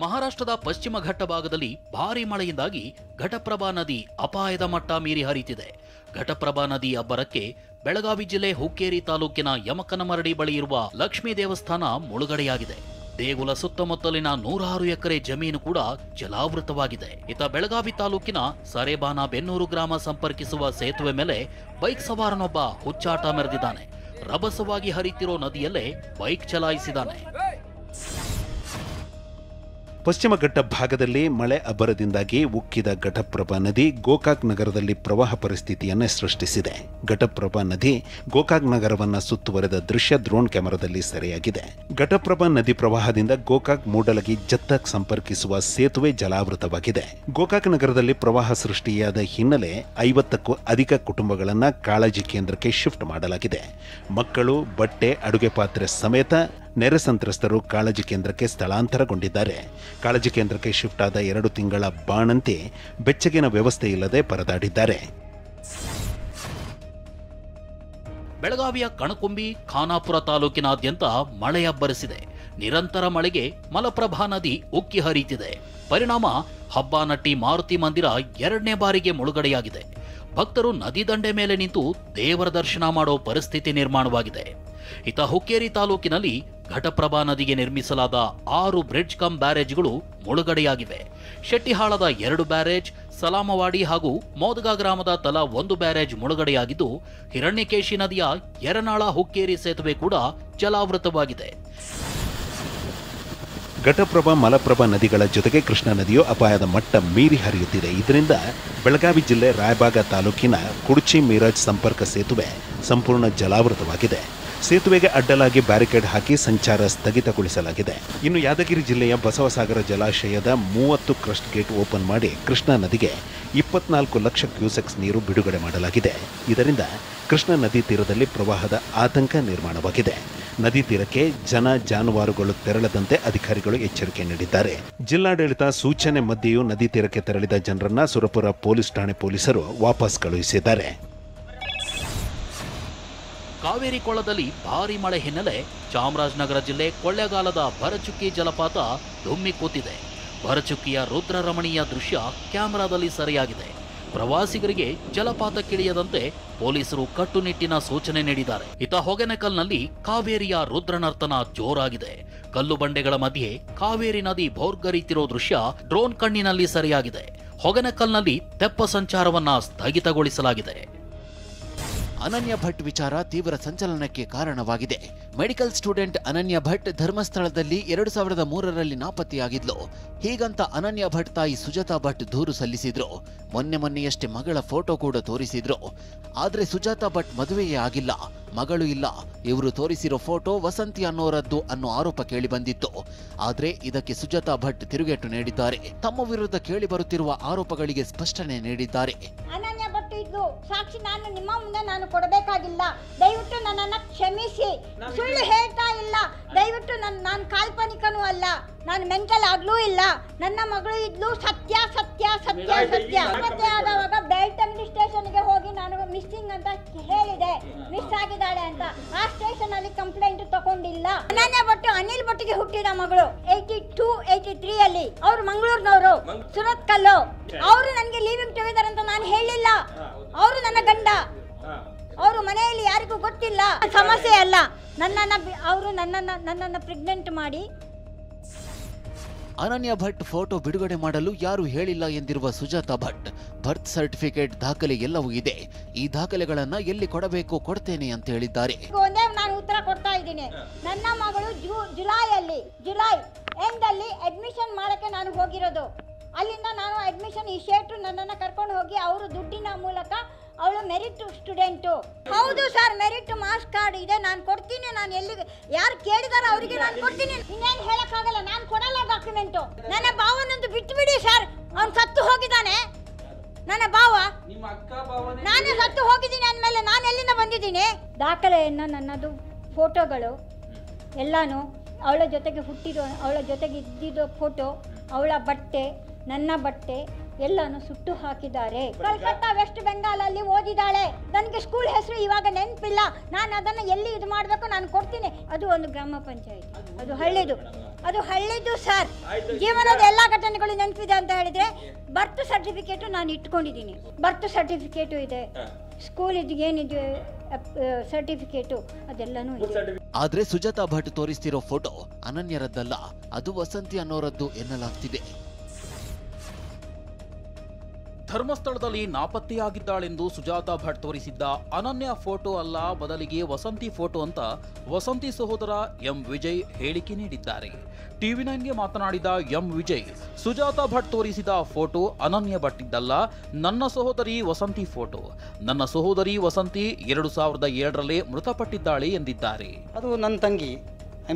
ಮಹಾರಾಷ್ಟ್ರದ ಪಶ್ಚಿಮ ಘಟ್ಟ ಭಾಗದಲ್ಲಿ ಭಾರೀ ಮಳೆಯಿಂದಾಗಿ ಘಟಪ್ರಭಾ ನದಿ ಅಪಾಯದ ಮಟ್ಟ ಮೀರಿ ಹರಿಯುತ್ತಿದೆ. ಘಟಪ್ರಭಾ ನದಿ ಅಬ್ಬರಕ್ಕೆ ಬೆಳಗಾವಿ ಜಿಲ್ಲೆ ಹುಕ್ಕೇರಿ ತಾಲೂಕಿನ ಯಮಕನಮರಡಿ ಬಳಿ ಇರುವ ಲಕ್ಷ್ಮೀ ದೇವಸ್ಥಾನ ಮುಳುಗಡೆಯಾಗಿದೆ. ದೇಗುಲ ಸುತ್ತಮುತ್ತಲಿನ 106 ಎಕರೆ ಜಮೀನು ಕೂಡ ಜಲಾವೃತವಾಗಿದೆ. ಇತ್ತ ಬೆಳಗಾವಿ ತಾಲೂಕಿನ ಸರೇಬಾನ ಬೆನ್ನೂರು ಗ್ರಾಮ ಸಂಪರ್ಕಿಸುವ ಸೇತುವೆ ಮೇಲೆ ಬೈಕ್ ಸವಾರನೊಬ್ಬ ಹುಚ್ಚಾಟ ಮೆರೆದಿದ್ದಾನೆ. ರಭಸವಾಗಿ ಹರಿತಿರೋ ನದಿಯಲ್ಲೇ ಬೈಕ್ ಚಲಾಯಿಸಿದ್ದಾನೆ. ಪಶ್ಚಿಮ ಘಟ್ಟ ಭಾಗದಲ್ಲಿ ಮಳೆ ಅಬ್ಬರದಿಂದಾಗಿ ಉಕ್ಕಿದ ಘಟಪ್ರಭಾ ನದಿ ಗೋಕಾಕ್ ನಗರದಲ್ಲಿ ಪ್ರವಾಹ ಪರಿಸ್ಥಿತಿಯನ್ನೇ ಸೃಷ್ಟಿಸಿದೆ. ಘಟಪ್ರಭಾ ನದಿ ಗೋಕಾಕ್ ನಗರವನ್ನ ಸುತ್ತುವರೆದ ದೃಶ್ಯ ಡ್ರೋನ್ ಕ್ಯಾಮೆರಾದಲ್ಲಿ ಸೆರೆಯಾಗಿದೆ. ಘಟಪ್ರಭಾ ನದಿ ಪ್ರವಾಹದಿಂದ ಗೋಕಾಕ್ ಮೂಡಲಗಿ ಜತ್ತಕ್ ಸಂಪರ್ಕಿಸುವ ಸೇತುವೆ ಜಲಾವೃತವಾಗಿದೆ. ಗೋಕಾಕ್ ನಗರದಲ್ಲಿ ಪ್ರವಾಹ ಸೃಷ್ಟಿಯಾದ ಹಿನ್ನೆಲೆ 50ಕ್ಕೂ ಅಧಿಕ ಕುಟುಂಬಗಳನ್ನ ಕಾಳಜಿ ಕೇಂದ್ರಕ್ಕೆ ಶಿಫ್ಟ್ ಮಾಡಲಾಗಿದೆ. ಮಕ್ಕಳು, ಬಟ್ಟೆ, ಅಡುಗೆ ಪಾತ್ರೆ ಸಮೇತ ನೆರೆ ಸಂತ್ರಸ್ತರು ಕಾಳಜಿ ಕೇಂದ್ರಕ್ಕೆ ಸ್ಥಳಾಂತರಗೊಂಡಿದ್ದಾರೆ. ಕಾಳಜಿ ಕೇಂದ್ರಕ್ಕೆ ಶಿಫ್ಟ್ ಆದ 2 ತಿಂಗಳ ಬಾಣಂತಿ ಬೆಚ್ಚಗಿನ ವ್ಯವಸ್ಥೆ ಇಲ್ಲದೆ ಪರದಾಡಿದ್ದಾರೆ. ಬೆಳಗಾವಿಯ ಕಣಕುಂಬಿ, ಖಾನಾಪುರ ತಾಲೂಕಿನಾದ್ಯಂತ ಮಳೆ ಅಬ್ಬರಿಸಿದೆ. ನಿರಂತರ ಮಳೆಗೆ ಮಲಪ್ರಭಾ ನದಿ ಉಕ್ಕಿ ಹರಿಯುತ್ತಿದೆ. ಪರಿಣಾಮ ಹಬ್ಬನಟ್ಟಿ ಮಾರುತಿ ಮಂದಿರ 2ನೇ ಬಾರಿಗೆ ಮುಳುಗಡೆಯಾಗಿದೆ. ಭಕ್ತರು ನದಿ ದಂಡೆ ಮೇಲೆ ನಿಂತು ದೇವರ ದರ್ಶನ ಮಾಡೋ ಪರಿಸ್ಥಿತಿ ನಿರ್ಮಾಣವಾಗಿದೆ. ಇತ್ತ ಹುಕ್ಕೇರಿ ತಾಲೂಕಿನಲ್ಲಿ ಘಟಪ್ರಭಾ ನದಿಗೆ ನಿರ್ಮಿಸಲಾದ 6 ಬ್ರಿಡ್ಜ್ ಕಮ್ ಬ್ಯಾರೇಜ್ಗಳು ಮುಳುಗಡೆಯಾಗಿವೆ. ಶೆಟ್ಟಿಹಾಳದ 2 ಬ್ಯಾರೇಜ್, ಸಲಾಮವಾಡಿ ಹಾಗೂ ಮೋದಗಾ ಗ್ರಾಮದ ತಲಾ 1 ಬ್ಯಾರೇಜ್ ಮುಳುಗಡೆಯಾಗಿದ್ದು, ಹಿರಣ್ಯಕೇಶಿ ನದಿಯ ಯರನಾಳ ಹುಕ್ಕೇರಿ ಸೇತುವೆ ಕೂಡ ಜಲಾವೃತವಾಗಿದೆ. ಘಟಪ್ರಭಾ, ಮಲಪ್ರಭಾ ನದಿಗಳ ಜೊತೆಗೆ ಕೃಷ್ಣಾ ನದಿಯು ಅಪಾಯದ ಮಟ್ಟ ಮೀರಿ ಹರಿಯುತ್ತಿದೆ. ಇದರಿಂದ ಬೆಳಗಾವಿ ಜಿಲ್ಲೆ ರಾಯಬಾಗ ತಾಲೂಕಿನ ಕುಡ್ಚಿ ಮೀರಜ್ ಸಂಪರ್ಕ ಸೇತುವೆ ಸಂಪೂರ್ಣ ಜಲಾವೃತವಾಗಿದೆ. ಸೇತುವೆಗೆ ಅಡ್ಡಲಾಗಿ ಬ್ಯಾರಿಕೇಡ್ ಹಾಕಿ ಸಂಚಾರ ಸ್ಥಗಿತಗೊಳಿಸಲಾಗಿದೆ. ಇನ್ನು ಯಾದಗಿರಿ ಜಿಲ್ಲೆಯ ಬಸವಸಾಗರ ಜಲಾಶಯದ 30 ಕ್ರಸ್ಟ್ ಗೇಟ್ ಓಪನ್ ಮಾಡಿ ಕೃಷ್ಣಾ ನದಿಗೆ 24 ಲಕ್ಷ ಕ್ಯೂಸೆಕ್ಸ್ ನೀರು ಬಿಡುಗಡೆ ಮಾಡಲಾಗಿದೆ. ಇದರಿಂದ ಕೃಷ್ಣಾ ನದಿ ತೀರದಲ್ಲಿ ಪ್ರವಾಹದ ಆತಂಕ ನಿರ್ಮಾಣವಾಗಿದೆ. ನದಿ ತೀರಕ್ಕೆ ಜನ, ಜಾನುವಾರುಗಳು ತೆರಳದಂತೆ ಅಧಿಕಾರಿಗಳು ಎಚ್ಚರಿಕೆ ನೀಡಿದ್ದಾರೆ. ಜಿಲ್ಲಾಡಳಿತ ಸೂಚನೆ ಮಧ್ಯೆಯೂ ನದಿ ತೀರಕ್ಕೆ ತೆರಳಿದ ಜನರನ್ನ ಸುರಪುರ ಪೊಲೀಸ್ ಠಾಣೆ ಪೊಲೀಸರು ವಾಪಸ್ ಕಳುಹಿಸಿದ್ದಾರೆ. ಕಾವೇರಿ ಕೊಳ್ಳದಲ್ಲಿ ಭಾರೀ ಮಳೆ ಹಿನ್ನೆಲೆ ಚಾಮರಾಜನಗರ ಜಿಲ್ಲೆ ಕೊಳ್ಳೇಗಾಲದ ಭರಚುಕ್ಕಿ ಜಲಪಾತ ಧುಮ್ಮಿ ಕೂತಿದೆ. ಭರಚುಕ್ಕಿಯ ರುದ್ರ ರಮಣೀಯ ದೃಶ್ಯ ಕ್ಯಾಮೆರಾದಲ್ಲಿ ಸೆರೆಯಾಗಿದೆ. ಪ್ರವಾಸಿಗರಿಗೆ ಜಲಪಾತಕ್ಕಿಳಿಯದಂತೆ ಪೊಲೀಸರು ಕಟ್ಟುನಿಟ್ಟಿನ ಸೂಚನೆ ನೀಡಿದ್ದಾರೆ. ಇತ್ತ ಹೊಗೆನಕಲ್ನಲ್ಲಿ ಕಾವೇರಿಯ ರುದ್ರನರ್ತನ ಜೋರಾಗಿದೆ. ಕಲ್ಲು ಬಂಡೆಗಳ ಮಧ್ಯೆ ಕಾವೇರಿ ನದಿ ಭೋರ್ಗರಿತಿರೋ ದೃಶ್ಯ ಡ್ರೋನ್ ಕಣ್ಣಿನಲ್ಲಿ ಸೆರೆಯಾಗಿದೆ. ಹೊಗೆನಕಲ್ನಲ್ಲಿ ತೆಪ್ಪ ಸಂಚಾರವನ್ನ ಸ್ಥಗಿತಗೊಳಿಸಲಾಗಿದೆ. ಅನನ್ಯ ಭಟ್ ವಿಚಾರ ತೀವ್ರ ಸಂಚಲನಕ್ಕೆ ಕಾರಣವಾಗಿದೆ. ಮೆಡಿಕಲ್ ಸ್ಟೂಡೆಂಟ್ ಅನನ್ಯ ಭಟ್ ಧರ್ಮಸ್ಥಳದಲ್ಲಿ 2003ರಲ್ಲಿ ನಾಪತ್ತೆಯಾಗಿದ್ಲು. ಹೀಗಂತ ಅನನ್ಯ ಭಟ್ ತಾಯಿ ಸುಜಾತಾ ಭಟ್ ದೂರು ಸಲ್ಲಿಸಿದ್ರು. ಮೊನ್ನೆಯಷ್ಟೇ ಮಗಳ ಫೋಟೋ ಕೂಡ ತೋರಿಸಿದ್ರು. ಆದ್ರೆ ಸುಜಾತಾ ಭಟ್ ಮದುವೆಯೇ ಆಗಿಲ್ಲ, ಮಗಳು ಇಲ್ಲ. ಇವರು ತೋರಿಸಿರೋ ಫೋಟೋ ವಸಂತಿ ಅನ್ನೋರದ್ದು ಅನ್ನೋ ಆರೋಪ ಕೇಳಿ ಬಂದಿತ್ತು. ಆದ್ರೆ ಇದಕ್ಕೆ ಸುಜಾತಾ ಭಟ್ ತಿರುಗೇಟು ನೀಡಿದ್ದಾರೆ. ತಮ್ಮ ವಿರುದ್ಧ ಕೇಳಿ ಬರುತ್ತಿರುವ ಆರೋಪಗಳಿಗೆ ಸ್ಪಷ್ಟನೆ ನೀಡಿದ್ದಾರೆ. ಅನನ್ಯ ಭಟ್ ಇದ್ದು ಸಾಕ್ಷಿ ನಾನು ನಿಮ್ಮ ಮುಂದೆ ನಾನು ಕೊಡಬೇಕಾಗಿಲ್ಲ. ದಯವಿಟ್ಟು ನನ್ನನ್ನು ಕ್ಷಮಿಸಿ. ಸುಳ್ಳು ಹೇಳ್ತಾ ಇಲ್ಲ. ದಯವಿಟ್ಟು ನಾನು ಕಾಲ್ಪನಿಕನೂ ಅಲ್ಲ, ನಾನು ಮೆಂಟಲ್ ಆಗ್ಲೂ ಇಲ್ಲ. ನನ್ನ ಮಗಳು ಇದ್ಲು. ಸತ್ಯ ಸತ್ಯ ಸತ್ಯ ಸತ್ಯ. ಮತ್ತೆ ಆದವಾಗ ಬೆಳ್ತಂಗಡಿ ಸ್ಟೇಷನ್ಗೆ ಹೋಗಿ ನಾನು ಮಿಸ್ಸಿಂಗ್ ಅಂತ ಹೇಳಿದೆ, ಮಿಸ್ ಆಗಿದ್ದಾಳೆ ಅಂತ. ಆ ಸ್ಟೇಷನ್ ಅಲ್ಲಿ ಕಂಪ್ಲೇಂಟ್ ತಗೊಂಡಿಲ್ಲ. ಅನನ್ಯ ಭಟ್ ಅನಿಲ್ ಭಟ್ಗೆ ಹುಟ್ಟಿದ ಮಗಳು 82-83 ಅಲ್ಲಿ. ಅವ್ರು ಮಂಗಳೂರಿನವರು, ಸುರತ್ ಕಲ್ಲು. ಅವರು ನನಗೆ ಲೀವಿಂಗ್ ಟುಗೆದರ್ ಅಂತ ನಾನು ಹೇಳಿಲ್ಲ. ಅವರು ನನ್ನ ಗಂಡ. ಅವರು ಮನೆಯಲ್ಲಿ ಯಾರಿಗೂ ಗೊತ್ತಿಲ್ಲ. ಸಮಸ್ಯೆ ಅಲ್ಲ. ಅವರು ನನ್ನನ್ನು ಪ್ರೆಗ್ನೆಂಟ್ ಮಾಡಿ ಅನನ್ಯ ಭಟ್ ಫೋಟೋ ಬಿಡುಗಡೆ ಮಾಡಲು ಯಾರು ಹೇಳಿಲ್ಲ ಎಂದಿರುವ ಸುಜಾತಾ ಭಟ್ ಬರ್ತ್ ಸರ್ಟಿಫಿಕೇಟ್ ದಾಖಲೆ ಎಲ್ಲವೂ ಇದೆ. ಈ ದಾಖಲೆಗಳನ್ನ ಎಲ್ಲಿ ಕೊಡಬೇಕು ಕೊಡ್ತೇನೆ ಅಂತ ಹೇಳಿದ್ದಾರೆ. ಒಂದೇ ನಾನು ಉತ್ತರ ಕೊಡ್ತಾ ಇದ್ದೀನಿ. ನನ್ನ ಮಗಳು ಜುಲೈ ಎಂಡ್ ಅಲ್ಲಿ ಅಡ್ಮಿಷನ್ ಮಾಡಕ್ಕೆ ನಾನು ಹೋಗಿರೋದು. ಅಲ್ಲಿಂದ ನಾನು ಅಡ್ಮಿಷನ್ ಈ ಶೇಟ್ರು ನನ್ನನ್ನು ಕರ್ಕೊಂಡು ಹೋಗಿ ಅವರು ದುಡ್ಡಿನ ಮೂಲಕ ಅವಳು ಮೆರಿಟ್ ಸ್ಟೂಡೆಂಟು. ಹೌದು ಸರ್, ಮೆರಿಟ್ ಮಾರ್ಕ್ಸ್ ಕಾರ್ಡ್ ಇದೆ, ನಾನು ಕೊಡ್ತೀನಿ. ನಾನು ಎಲ್ಲಿ ಯಾರು ಕೇಳಿದಾರೋ ಅವರಿಗೆ ನಾನು ಕೊಡ್ತೀನಿ. ಇನ್ನೇನು ಹೇಳಕ್ಕಾಗಲ್ಲ, ನಾನು ಕೊಡಲ್ಲ ಡಾಕ್ಯುಮೆಂಟು. ನನ್ನ ಭಾವನಂದು ಬಿಟ್ಟು ಬಿಡಿ ಸರ್. ಅವ್ನು ಸತ್ತು ಹೋಗಿದ್ದಾನೆ ನನ್ನ ಭಾವ. ನಾನು ಸತ್ತು ಹೋಗಿದ್ದೀನಿ ಅಂದಮೇಲೆ ನಾನು ಎಲ್ಲಿಂದ ಬಂದಿದ್ದೀನಿ? ದಾಖಲೆಯನ್ನು ನನ್ನದು ಫೋಟೋಗಳು ಎಲ್ಲಾನು, ಅವಳ ಜೊತೆಗೆ ಹುಟ್ಟಿರೋ, ಅವಳ ಜೊತೆಗೆ ಇದ್ದಿದ್ದೋ ಫೋಟೋ, ಅವಳ ಬಟ್ಟೆ, ನನ್ನ ಬಟ್ಟೆ, ಎಲ್ಲಾನು ಸುಟ್ಟು ಹಾಕಿದ್ದಾರೆ. ಕಲ್ಕತ್ತಾ ವೆಸ್ಟ್ ಬೆಂಗಾಲ್ ಅಲ್ಲಿ ಓದಿದಾಳೆ. ನನಗೆ ಸ್ಕೂಲ್ ಹೆಸರು ಇವಾಗ ನೆನಪಿಲ್ಲ. ನಾನು ಅದನ್ನ ಎಲ್ಲಿ ಇದು ಮಾಡಬೇಕು ನಾನು ಕೊಡ್ತೀನಿ. ಅದು ಒಂದು ಗ್ರಾಮ ಪಂಚಾಯತ್, ಅದು ಹಳ್ಳಿದು ಸರ್. ಜೀವನದ ಎಲ್ಲಾ ಘಟನೆಗಳು ನೆನಪಿದೆ ಅಂತ ಹೇಳಿದ್ರೆ ಬರ್ತ್ ಸರ್ಟಿಫಿಕೇಟ್ ನಾನು ಇಟ್ಕೊಂಡಿದ್ದೀನಿ. ಬರ್ತ್ ಸರ್ಟಿಫಿಕೇಟ್ ಇದೆ, ಸ್ಕೂಲ್ ಇದು ಏನಿದೆ ಸರ್ಟಿಫಿಕೇಟು ಅದೆಲ್ಲಾನು ಇದೆ. ಆದ್ರೆ ಸುಜಾತಾ ಭಟ್ ತೋರಿಸ್ತಿರೋ ಫೋಟೋ ಅನನ್ಯರದ್ದಲ್ಲ, ಅದು ವಸಂತಿ ಅನ್ನೋರದ್ದು ಎನ್ನಲಾಗ್ತಿದೆ. ಧರ್ಮಸ್ಥಳದಲ್ಲಿ ನಾಪತ್ತೆಯಾಗಿದ್ದಾಳೆಂದು ಸುಜಾತಾ ಭಟ್ ತೋರಿಸಿದ್ದ ಅನನ್ಯ ಫೋಟೋ ಅಲ್ಲ, ಬದಲಿಗೆ ವಸಂತಿ ಫೋಟೋ ಅಂತ ವಸಂತಿ ಸಹೋದರ ಎಂ ವಿಜಯ್ ಹೇಳಿಕೆ ನೀಡಿದ್ದಾರೆ. ಟಿವಿ9ಗೆ ಮಾತನಾಡಿದ ಎಂ ವಿಜಯ್, ಸುಜಾತಾ ಭಟ್ ತೋರಿಸಿದ ಫೋಟೋ ಅನನ್ಯ ಭಟ್ ಇದ್ದಲ್ಲ, ನನ್ನ ಸಹೋದರಿ ವಸಂತಿ ಫೋಟೋ. ನನ್ನ ಸಹೋದರಿ ವಸಂತಿ 2007ರಲ್ಲೇ ಮೃತಪಟ್ಟಿದ್ದಾಳೆ ಎಂದಿದ್ದಾರೆ. ಅದು ನನ್ನ ತಂಗಿ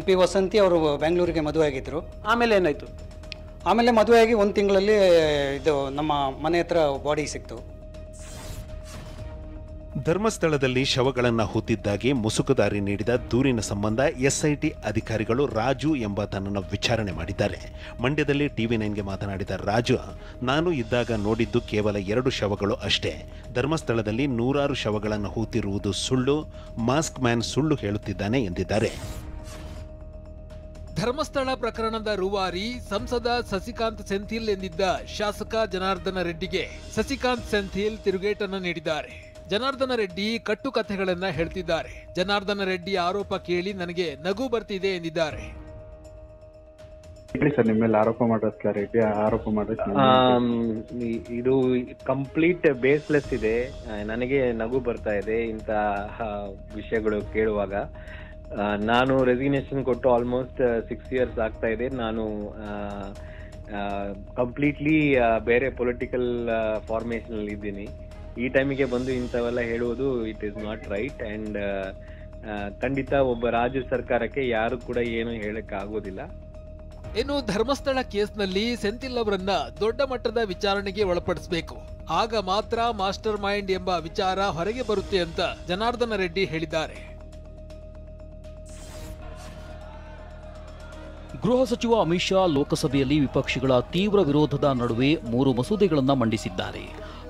MP ವಸಂತಿ, ಅವರು ಬೆಂಗಳೂರಿಗೆ ಮದುವೆ ಆಗಿದ್ರು. ಆಮೇಲೆ ಏನಾಯ್ತು? ಆಮೇಲೆ ಮದುವೆಯಾಗಿ 1 ತಿಂಗಳಲ್ಲಿ ಇದು ನಮ್ಮ ಮನೆ ಹತ್ರ ಬಾಡಿ ಸಿಕ್ತು. ಧರ್ಮಸ್ಥಳದಲ್ಲಿ ಶವಗಳನ್ನು ಹೂತಿದ್ದಾಗಿ ಮುಸುಕುದಾರಿ ನೀಡಿದ ದೂರಿನ ಸಂಬಂಧ SIT ಅಧಿಕಾರಿಗಳು ರಾಜು ಎಂಬಾತನನ್ನು ವಿಚಾರಣೆ ಮಾಡಿದ್ದಾರೆ. ಮಂಡ್ಯದಲ್ಲಿ ಟಿವಿ9ಗೆ ಮಾತನಾಡಿದ ರಾಜು, ನಾನು ಇದ್ದಾಗ ನೋಡಿದ್ದು ಕೇವಲ 2 ಶವಗಳು ಅಷ್ಟೇ. ಧರ್ಮಸ್ಥಳದಲ್ಲಿ 100 ಶವಗಳನ್ನು ಹೂತಿರುವುದು ಸುಳ್ಳು, ಮಾಸ್ಕ್ ಮ್ಯಾನ್ ಸುಳ್ಳು ಹೇಳುತ್ತಿದ್ದಾನೆ ಎಂದಿದ್ದಾರೆ. ಧರ್ಮಸ್ಥಳ ಪ್ರಕರಣದ ರೂವಾರಿ ಸಂಸದ ಸಸಿಕಾಂತ್ ಸೆಂಥಿಲ್ ಎಂದಿದ್ದ ಶಾಸಕ ಜನಾರ್ದನ ರೆಡ್ಡಿಗೆ ಸಸಿಕಾಂತ್ ಸೆಂಥಿಲ್ ತಿರುಗೇಟನ್ನು ನೀಡಿದ್ದಾರೆ. ಜನಾರ್ದನ ರೆಡ್ಡಿ ಕಟ್ಟುಕಥೆಗಳನ್ನ ಹೇಳ್ತಿದ್ದಾರೆ. ಜನಾರ್ದನ ರೆಡ್ಡಿ ಆರೋಪ ಕೇಳಿ ನನಗೆ ನಗು ಬರ್ತಿದೆ ಎಂದಿದ್ದಾರೆ. ಸರ್, ನಿಮ್ಮ ಮೇಲೆ ಆರೋಪ ಇದು ಕಂಪ್ಲೀಟ್ ಬೇಸ್ಲೆಸ್ ಇದೆ. ನನಗೆ ನಗು ಬರ್ತಾ ಇದೆ ಇಂತಹ ವಿಷಯಗಳು ಕೇಳುವಾಗ. ನಾನು ರೆಸಿಗ್ನೇಷನ್ ಕೊಟ್ಟು ಆಲ್ಮೋಸ್ಟ್ 6 years ಆಗ್ತಾ ಇದೆ. ನಾನು ಕಂಪ್ಲೀಟ್ಲಿ ಬೇರೆ ಪೊಲಿಟಿಕಲ್ ಫಾರ್ಮೇಷನ್ ಅಲ್ಲಿ ಇದ್ದೀನಿ. ಈ ಟೈಮಿಗೆ ಬಂದು ಇಂಥವೆಲ್ಲ ಹೇಳುವುದು it is not right. And ಖಂಡಿತ ಒಬ್ಬ ರಾಜ್ಯ ಸರ್ಕಾರಕ್ಕೆ ಯಾರು ಕೂಡ ಏನು ಹೇಳಕ್ ಆಗೋದಿಲ್ಲ. ಇನ್ನು ಧರ್ಮಸ್ಥಳ ಕೇಸ್ನಲ್ಲಿ ಸೆಂಥಿಲ್ ಅವರನ್ನ ದೊಡ್ಡ ಮಟ್ಟದ ವಿಚಾರಣೆಗೆ ಒಳಪಡಿಸಬೇಕು, ಆಗ ಮಾತ್ರ ಮಾಸ್ಟರ್ ಮೈಂಡ್ ಎಂಬ ವಿಚಾರ ಹೊರಗೆ ಬರುತ್ತೆ ಅಂತ ಜನಾರ್ದನ ರೆಡ್ಡಿ ಹೇಳಿದ್ದಾರೆ. ಗೃಹ ಸಚಿವ ಅಮಿತ್ ಶಾ ಲೋಕಸಭೆಯಲ್ಲಿ ವಿಪಕ್ಷಗಳ ತೀವ್ರ ವಿರೋಧದ ನಡುವೆ 3 ಮಸೂದೆಗಳನ್ನು ಮಂಡಿಸಿದ್ದಾರೆ.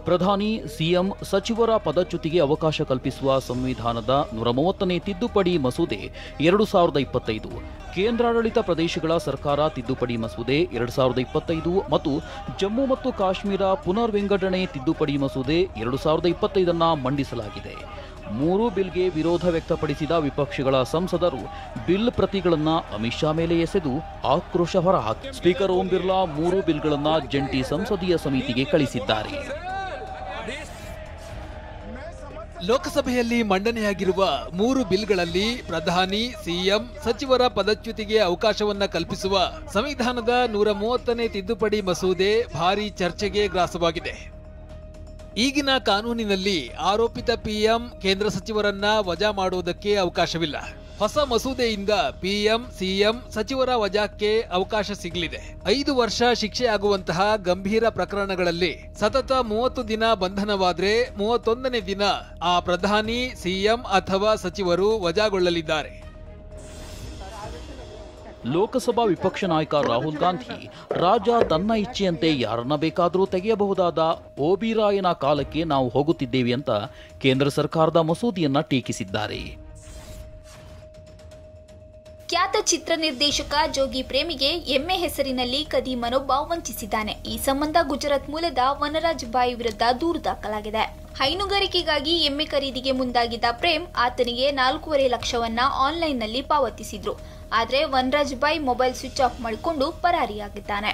ಪ್ರಧಾನಿ, ಸಿಎಂ, ಸಚಿವರ ಪದಚ್ಯುತಿಗೆ ಅವಕಾಶ ಕಲ್ಪಿಸುವ ಸಂವಿಧಾನದ 130ನೇ ತಿದ್ದುಪಡಿ ಮಸೂದೆ 2025, ಕೇಂದ್ರಾಡಳಿತ ಪ್ರದೇಶಗಳ ಸರ್ಕಾರ ತಿದ್ದುಪಡಿ ಮಸೂದೆ 2025 ಮತ್ತು ಜಮ್ಮು ಮತ್ತು ಕಾಶ್ಮೀರ ಪುನರ್ ವಿಂಗಡಣೆ ತಿದ್ದುಪಡಿ ಮಸೂದೆ 2025 ಮಂಡಿಸಲಾಗಿದೆ. 3 ಬಿಲ್ಗೆ ವಿರೋಧ ವ್ಯಕ್ತಪಡಿಸಿದ ವಿಪಕ್ಷಗಳ ಸಂಸದರು ಬಿಲ್ ಪ್ರತಿಗಳನ್ನು ಅಮಿತ್ ಶಾ ಮೇಲೆ ಎಸೆದು ಆಕ್ರೋಶ ಹೊರಹಾಕಿ ಸ್ಪೀಕರ್ ಓಂ ಬಿರ್ಲಾ 3 ಬಿಲ್ಗಳನ್ನು ಜಂಟಿ ಸಂಸದೀಯ ಸಮಿತಿಗೆ ಕಳಿಸಿದ್ದಾರೆ. ಲೋಕಸಭೆಯಲ್ಲಿ ಮಂಡನೆಯಾಗಿರುವ 3 ಬಿಲ್ಗಳಲ್ಲಿ ಪ್ರಧಾನಿ, ಸಿಎಂ, ಸಚಿವರ ಪದಚ್ಯುತಿಗೆ ಅವಕಾಶವನ್ನ ಕಲ್ಪಿಸುವ ಸಂವಿಧಾನದ 130ನೇ ತಿದ್ದುಪಡಿ ಮಸೂದೆ ಭಾರೀ ಚರ್ಚೆಗೆ ಗ್ರಾಸವಾಗಿದೆ. ಈಗಿನ ಕಾನೂನಿನಲ್ಲಿ ಆರೋಪಿತ ಪಿಎಂ, ಕೇಂದ್ರ ಸಚಿವರನ್ನ ವಜಾ ಮಾಡುವುದಕ್ಕೆ ಅವಕಾಶವಿಲ್ಲ. ಹೊಸ ಮಸೂದೆಯಿಂದ ಪಿಎಂ, ಸಿಎಂ, ಸಚಿವರ ವಜಾಕ್ಕೆ ಅವಕಾಶ ಸಿಗಲಿದೆ. 5 ವರ್ಷ ಶಿಕ್ಷೆ ಆಗುವಂತಹ ಗಂಭೀರ ಪ್ರಕರಣಗಳಲ್ಲಿ ಸತತ 30 ದಿನ ಬಂಧನವಾದ್ರೆ 31ನೇ ದಿನ ಆ ಪ್ರಧಾನಿ, ಸಿಎಂ ಅಥವಾ ಸಚಿವರು ವಜಾಗೊಳ್ಳಲಿದ್ದಾರೆ. ಲೋಕಸಭಾ ವಿಪಕ್ಷ ನಾಯಕ ರಾಹುಲ್ ಗಾಂಧಿ ರಾಜ ತನ್ನ ಇಚ್ಛೆಯಂತೆ ಯಾರನ್ನ ಬೇಕಾದರೂ ತೆಗೆಯಬಹುದಾದ ಓಬಿರಾಯನ ಕಾಲಕ್ಕೆ ನಾವು ಹೋಗುತ್ತಿದ್ದೇವೆ ಅಂತ ಕೇಂದ್ರ ಸರ್ಕಾರದ ಮಸೂದೆಯನ್ನ ಟೀಕಿಸಿದ್ದಾರೆ. ಖ್ಯಾತ ಚಿತ್ರ ನಿರ್ದೇಶಕ ಜೋಗಿ ಪ್ರೇಮಿಗೆ ಎಮ್ಮೆ ಹೆಸರಿನಲ್ಲಿ ಕದೀಮನೊಬ್ಬ ವಂಚಿಸಿದ್ದಾನೆ. ಈ ಸಂಬಂಧ ಗುಜರಾತ್ ಮೂಲದ ವನರಾಜ್ ಬಾಯ್ ವಿರುದ್ಧ ದೂರು ದಾಖಲಾಗಿದೆ. ಹೈನುಗಾರಿಕೆಗಾಗಿ ಎಮ್ಮೆ ಖರೀದಿಗೆ ಮುಂದಾಗಿದ್ದ ಪ್ರೇಮ್ ಆತನಿಗೆ 4.5 ಲಕ್ಷವನ್ನ ಆನ್ಲೈನ್ನಲ್ಲಿ ಪಾವತಿಸಿದ್ರು. ಆದರೆ ವನರಾಜ್ ಬಾಯ್ ಮೊಬೈಲ್ ಸ್ವಿಚ್ ಆಫ್ ಮಾಡಿಕೊಂಡು ಪರಾರಿಯಾಗಿದ್ದಾನೆ.